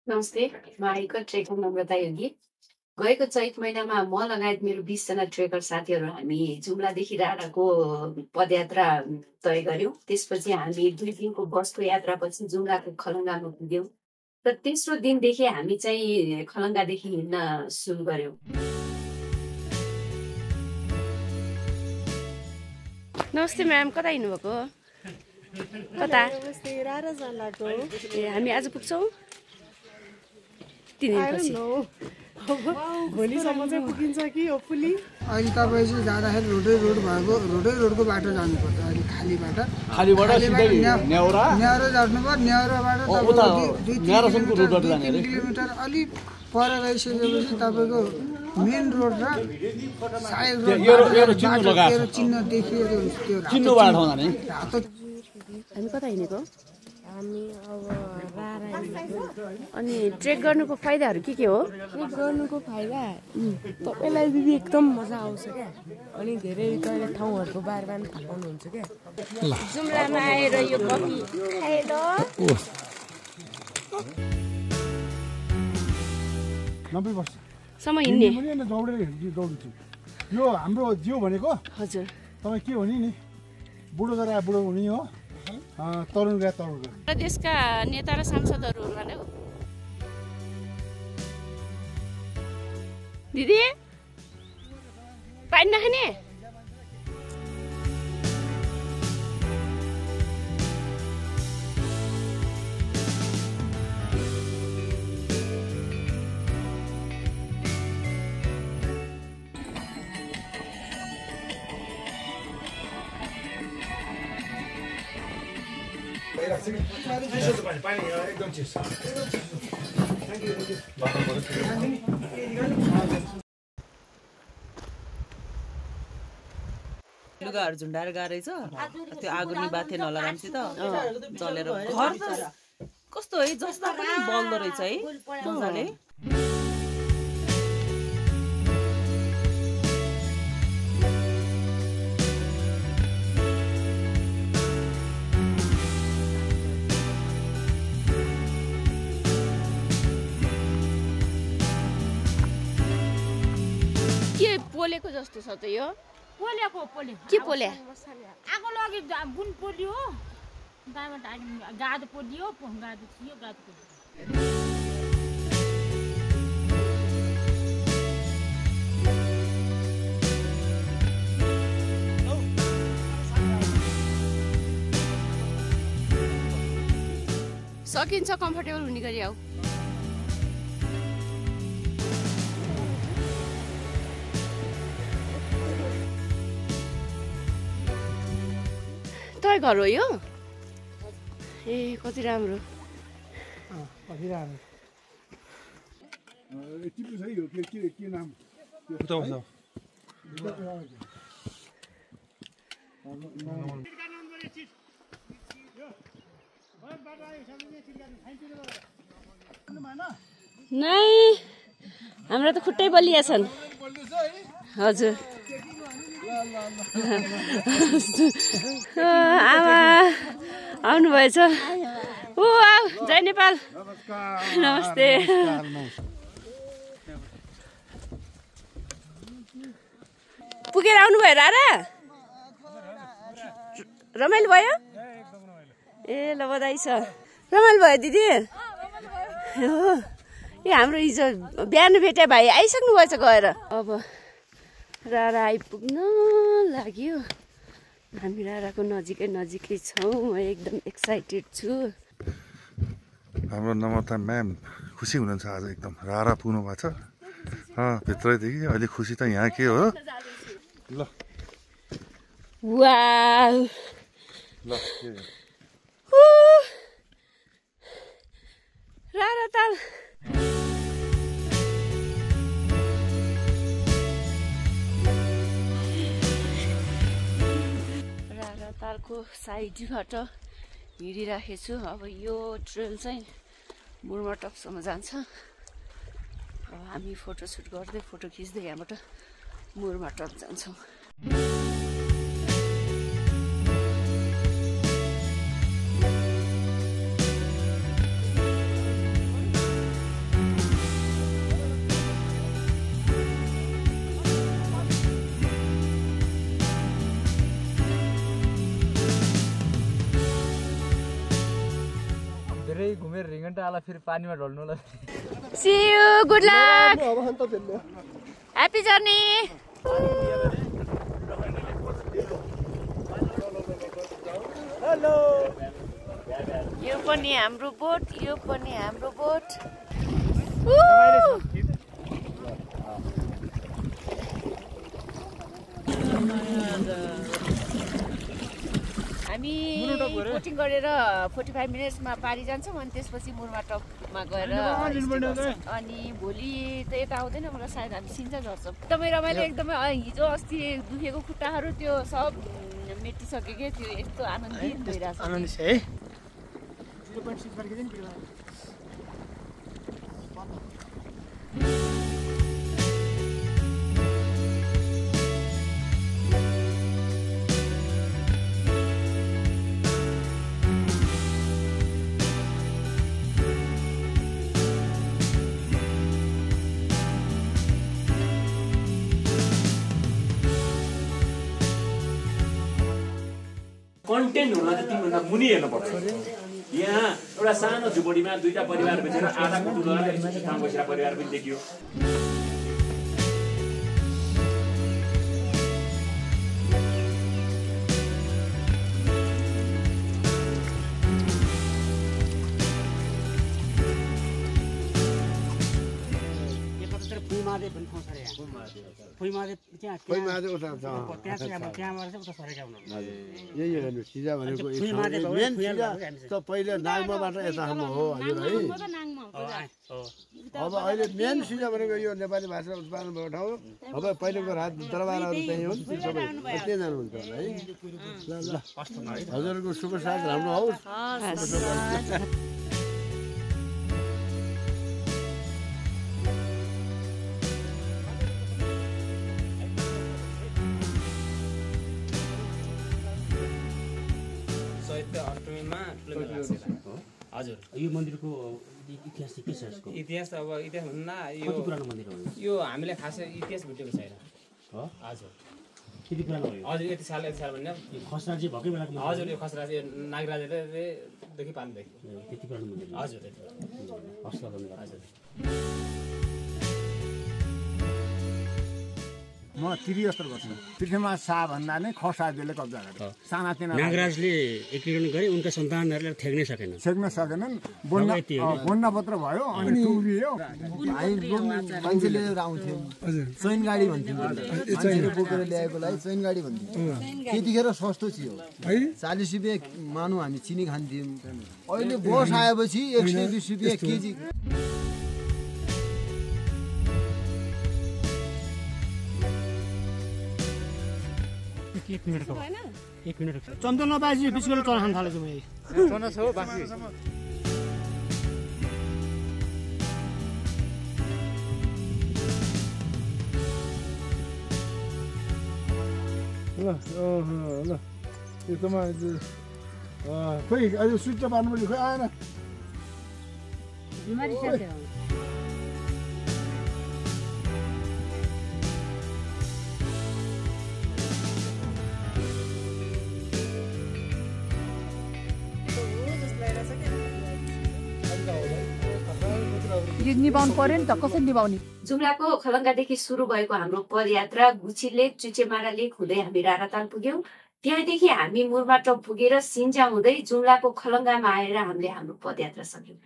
नमस्ते, म आएको ट्रेकर नम्रता योगी। गएको चैत महिनामा म लगायत मेरो 20 जना ट्रेकर साथीहरू हामी जुम्लादेखि राडाको पदयात्रा तय गर्यौं। त्यसपछि हामी 2 दिनको बसको यात्रापछि जुम्लाको खलङ्गामा पुग्यौं र तेस्रो दिनदेखि हामी चाहिँ खलङ्गादेखि हिँड्न सुरु गर्यौं। नमस्ते म्याम, कता हिँड्नुभएको? कता? नमस्ते, रारा जान लाग्यो। ए हामी आज पुग्छौँ 3 दिनपछि। भोलिसम्म चाहिँ पुगिन्छ कि होपफुली। अहिले तपाईँ चाहिँ जाँदाखेरि रोडको बाटो जानुपर्छ। अहिले खालीबाट न्याउरा जानुपर्छ। न्याउराबाट तपाईँ 2-3 किलोमिटर अलिक पर गइसकेपछि तपाईँको मेन रोड र साइड रोड चिन्ह देखिएको हुन्छ। हामी कता हिँडेको? हामी अब रारा अनि ट्रेक गर्नुको फाइदाहरू के हो? ट्रेक गर्नुको फाइदा तपाईँलाई दिदी एकदम मजा आउँछ क्या। अनि धेरै कहिले ठाउँहरूको बारेमा पनि थाहा पाउनुहुन्छ क्या। जुम्लामा आएर यो कफी खाएर सम्म हिँड्ने दौडिन्छु। यो हाम्रो जिउ भनेको हजुर तपाईँ के हुने नि, बुढो गएर बुढो हुने हो, तरुण गए तरुण। देशका नेता र सांसदहरू हुनाले हो। दिदी पानी नखाने? लुगाहरू झुन्डाएर गएको रहेछ। त्यो आगो निभाथे नलगामसित जलेर घर त कस्तो है, जस्ता पनि बल्दो रहेछ है मजाले। के पोलेको जस्तो छ त यो? पोलेको के पोले? आगो लगे बुन पोल्यो, दाइबाट गादो पोल्यो, गादो थियो, गादो पोल्यो। सकिन्छ कम्फर्टेबल हुने गरी आऊ। तै घर हो यो? ए कति राम्रो। के नाम? नै हाम्रो त खुट्टै बलिया छन्। हजुर आमा आउनुभएछ। ओ आऊ जय नेपाल। नमस्ते। पुगेर आउनुभयो रारा? रमाइलो भयो? ए ल बधाई छ। रमाइलो भयो दिदी? ए हाम्रो हिजो बिहान भेटे भाइ आइसक्नु भएछ गएर। अब रारा आइपुग्न लाग्यो। हामी राराको नजिकै छौँ। म एकदम एक्साइटेड छु। हाम्रो नम्रता म्याम खुसी हुनुहुन्छ आज एकदम। रारा पुग्नु भएको छ भित्रैदेखि। अहिले खुसी त यहाँ के हो ल। वाउ ल रारा ताल तालको साइडबाट हिँडिराखेको छु। अब यो ट्रेल चाहिँ मुर्माटकसम्म जान्छ। अब हामी फोटोसुट गर्दै फोटो खिच्दै यहाँबाट मुर्माटक जान्छौँ। धेरै घुमेर रिङ्गन्टा आला फेरि पानीमा ढल्नु होला See you, good luck. Happy journey. Hello यो पनि हाम्रो बोट, यो पनि हाम्रो बोट. हामी बोटिङ गरेर 45 मिनट्समा पारी जान्छौँ अनि त्यसपछि मुर्माटपमा गएर अनि भोलि त यता आउँदैन मलाई सायद हामी सिन्जा झर्छौँ. एकदमै रमाइलो, एकदमै हिजो अस्ति दुखेको खुट्टाहरू त्यो सब मेटिसक्यो क्या, त्यो यस्तो आनन्दित भइरहेछ. कन्टेन्ट हुन चाहिँ तिमीभन्दा मुनि हेर्नुपर्छ. यहाँ एउटा सानो झुपडीमा दुईटा परिवार भेटेर आधा कुटुम्ब ठाउँ बसेर परिवार पनि देखियो. यही हो सिजा भनेको मेन सिजा त पहिले नागमाबाट यतासम्म हो हजुर है. अब अहिले मेन सिजा भनेको यो नेपाली भाषा उत्पादन भएको ठाउँ. अब पहिलेको रात दरबारहरू चाहिँ हो सबै त्यहाँ जानुहुन्छ होला है. ल हजुरको शुभ साथ राम्रो होस्. हजुर यो मन्दिरको इतिहास के छ यसको? इतिहास अब इतिहास भन्दा कति पुरानो मन्दिर हो यो हामीले खासै इतिहास भेटेको छैन. हजुर त्यति पुरानो हो. हजुर यति साल भन्ने खसराजी भएकै बेलाको. हजुर यो खसराज नागराजदेखि पाल्दैछ. त्यति पुरानो मन्दिर. हजुर हस् ल. हजुर म त्रिस्तर गर्छु. पृथ्वीमा शाह भन्दा नै खसाजीले कब्जा गरे. सानातिना नागराजले एकीकरण गरे, उनका सन्तानहरूले ठेक्नै सकेनन्. बन्ना पत्र भयो अनि टुरियो. मान्छेले आउँथ्यो चैन गाडी भन्थ्यो. मान्छेले बोकेर ल्याएकोलाई चैन गाडी भन्थ्यो. त्यतिखेर सस्तो थियो. 40 रुपियाँ मानु हामी चिनी खान्थ्यौँ. अहिले बस आएपछि 120 रुपियाँ केजी. एक मिनट चन्दन नपाएपछि बिस्कुट चना खान थालेछु म. चना छ बाँकी ल एकदमै खोइ अहिले स्विच पार्नुपर्ने खोइ आएन. निभाउनु पर्यो नि त, कसरी निभाउने? जुम्लाको खलङ्गादेखि सुरु भएको हाम्रो पदयात्रा गुची लेक, चुचेमारा लेक हुँदै हामी राराताल पुग्यौं. त्यहाँदेखि हामी मुर्माटप पुगेर सिन्जा हुँदै जुम्लाको खलङ्गामा आएर हामीले हाम्रो पदयात्रा सक्यौं.